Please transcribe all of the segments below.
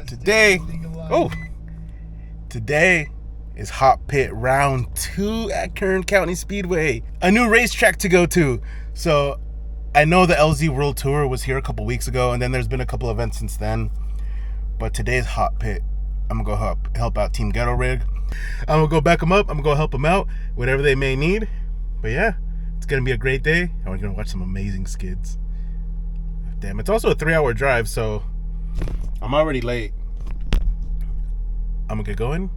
today is HotPit round 2 at Kern County Speedway, a new racetrack to go to. So I know the LZ World Tour was here a couple weeks ago, and then there's been a couple events since then, but today's HotPit. I'm gonna go help out Team GHETTO Rig. I'm gonna go back them up. I'm gonna go help them out, whatever they may need. But yeah, it's gonna be a great day, and we're gonna watch some amazing skids. Damn, it's also a 3-hour drive, so I'm already late. I'm gonna get going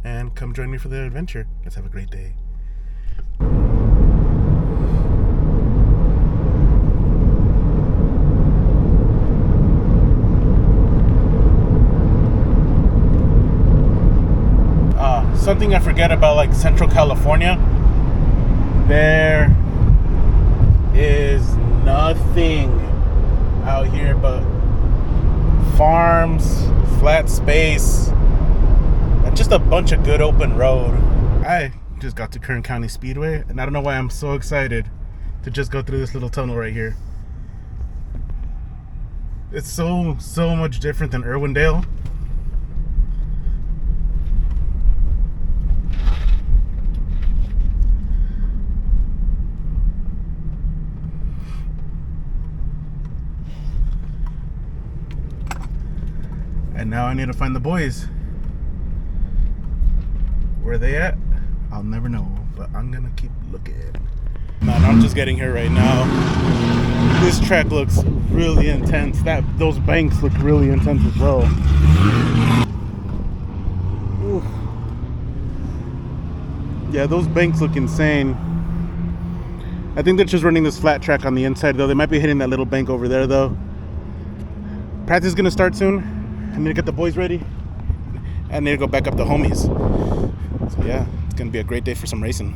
and come join me for the adventure. Let's have a great day. Something I forget about, like Central California, there is nothing out here but farms, flat space, and just a bunch of good open road. I just got to Kern County Speedway, and I don't know why I'm so excited to just go through this little tunnel right here. It's so much different than Irwindale. And now I need to find the boys. Where are they at? I'll never know, but I'm gonna keep looking. Man, I'm just getting here right now. This track looks really intense. Those banks look really intense as well. Oof. Yeah, those banks look insane. I think they're just running this flat track on the inside though. They might be hitting that little bank over there though. Practice is gonna start soon. I need to get the boys ready. I need to go back up the homies. So yeah, it's gonna be a great day for some racing.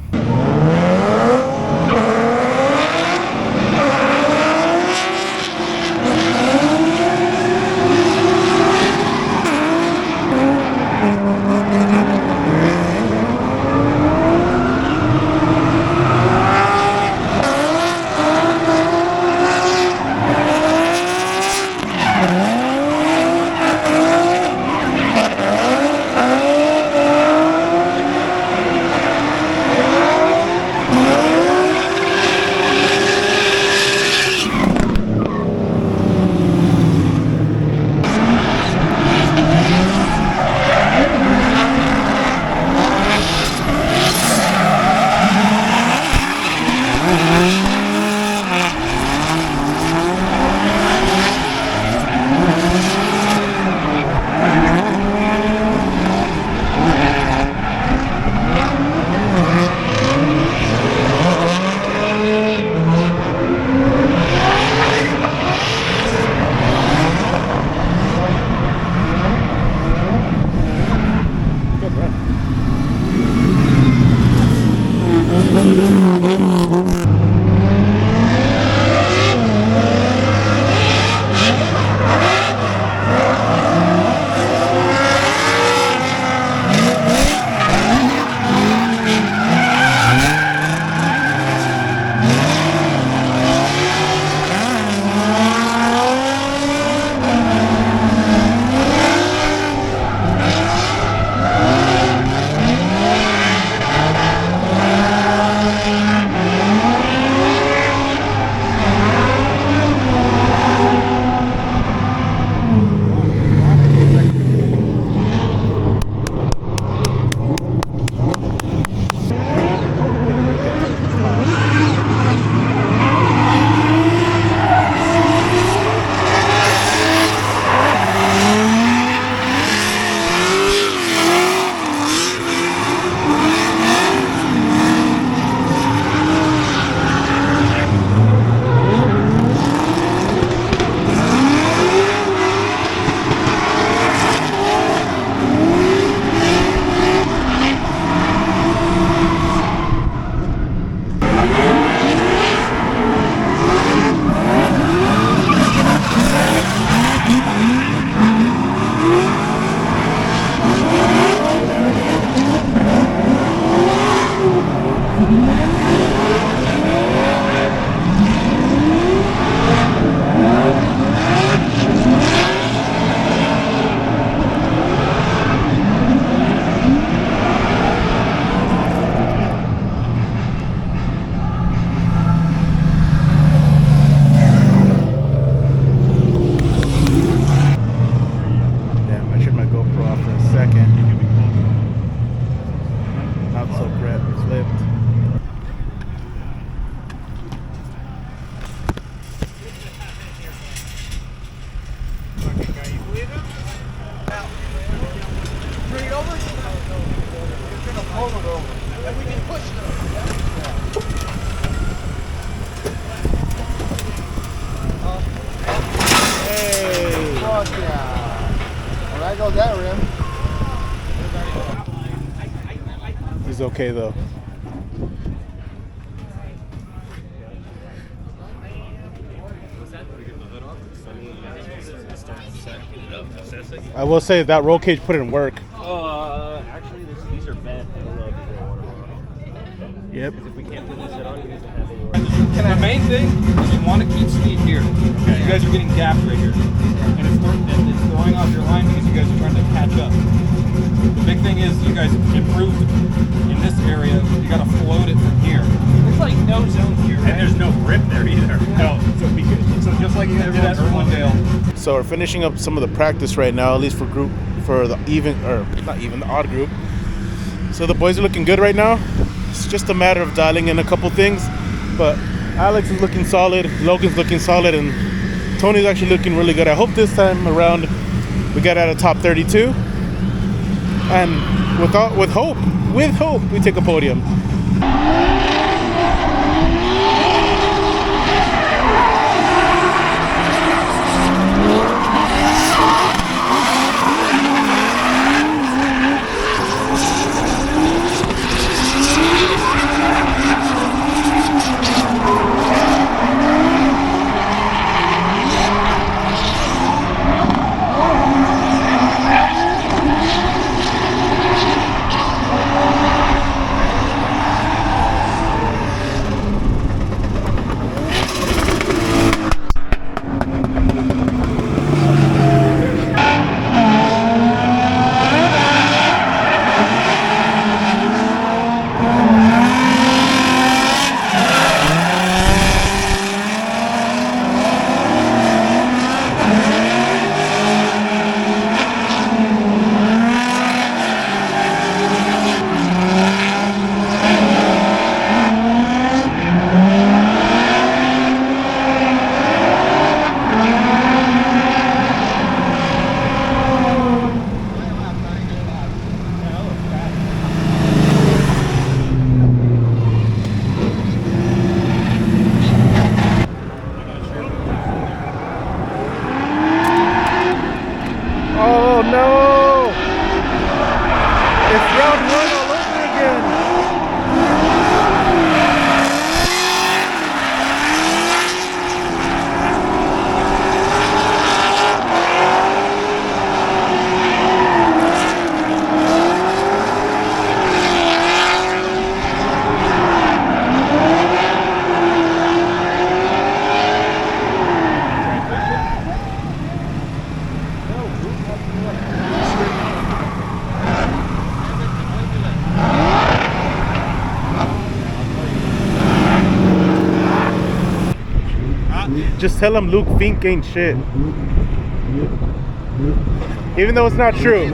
Turn it over. You're gonna pull it over. And we can push it over. Hey. Fuck yeah. When I go that rim. He's okay though. I will say that roll cage put in work. Actually, these are bent. I don't know if you want to. Yep. If we can't put this shit on, we need to have it. The main thing is you want to keep speed here. Okay. You guys are getting gapped right here, and it's throwing off your line because you guys are trying to catch up. The big thing is you guys improved in this area. You got to float it from here. There's like no zone here, right? And there's no grip there either. No. So just like you did at Irwindale. So we're finishing up some of the practice right now, at least for the even, or not even, the odd group. So the boys are looking good right now. It's just a matter of dialing in a couple things, but Alex is looking solid, Logan's looking solid, and Tony's actually looking really good. I hope this time around we get out of top 32, and with hope, we take a podium. Oh no! It's round one all over again! Just tell him Luke Fink ain't shit. Even though it's not true.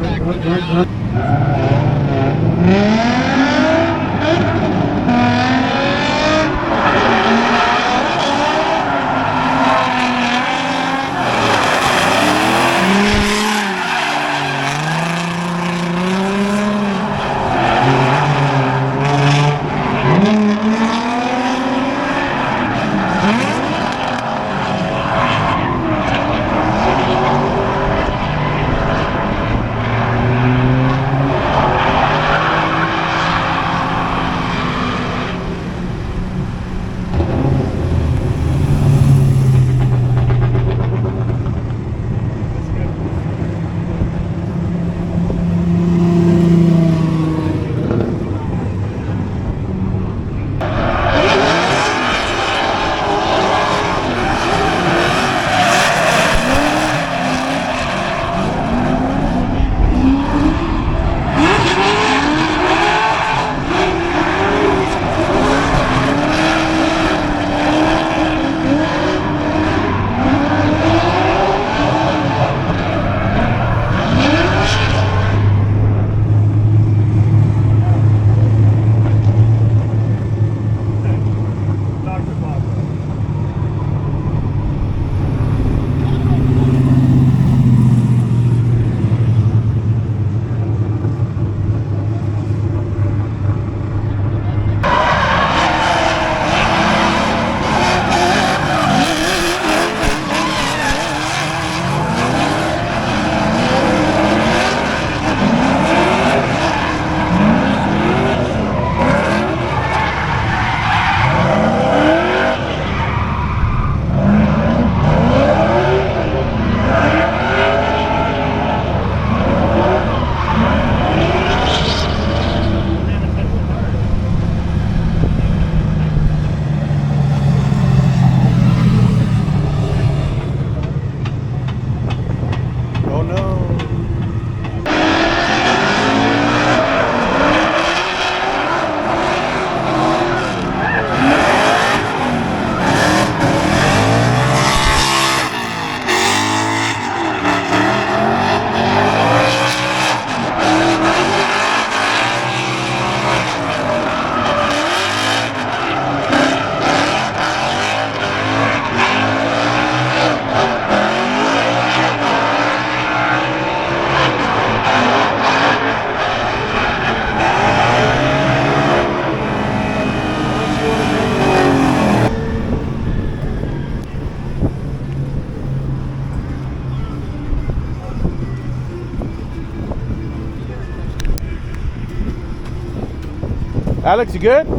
Alex, you good? And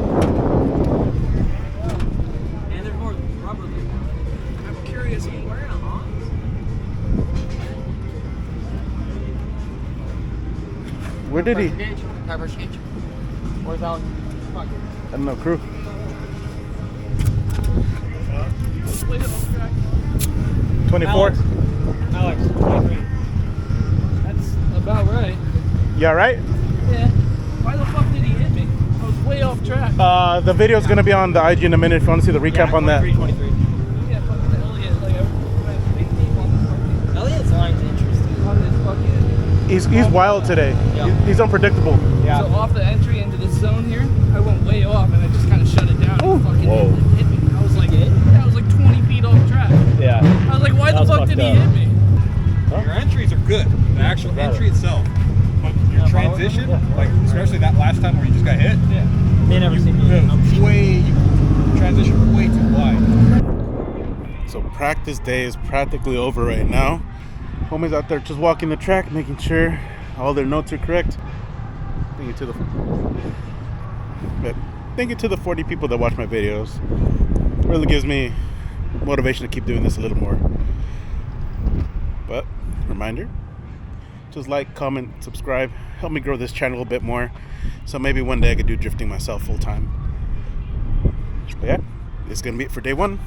there's more rubber there. I'm curious, are you wearing a Hans? Where did he? Tire pressure gauge. Where's Alex? I don't know, crew. 24. Alex, 23. That's about right. You all right? Yeah. Why the fuck did he hit me? I was way off track. The video's gonna be on the IG in a minute if you want to see the recap on that. 23. Yeah, fucking Elliot. Like, I big deep on this fucking. Elliot's line's interesting. On this fucking. He's wild today. Yeah. He's unpredictable. Yeah. So off the entry into this zone here, I went way off and I just kind of shut it down. And fucking hit me. I was like, I was like 20 feet off track. Yeah. I was like, why the fuck did he hit me? Your entries are good. The actual entry itself. But your transition, like especially that last time where you just got hit, They never seen me. you transition way too wide. So practice day is practically over right now. Homies out there just walking the track, making sure all their notes are correct. Thank you to the 40 people that watch my videos. Really gives me motivation to keep doing this a little more. But reminder, just like, comment, subscribe, help me grow this channel a bit more. So maybe one day I could do drifting myself full time. But yeah, this is gonna be it for day one.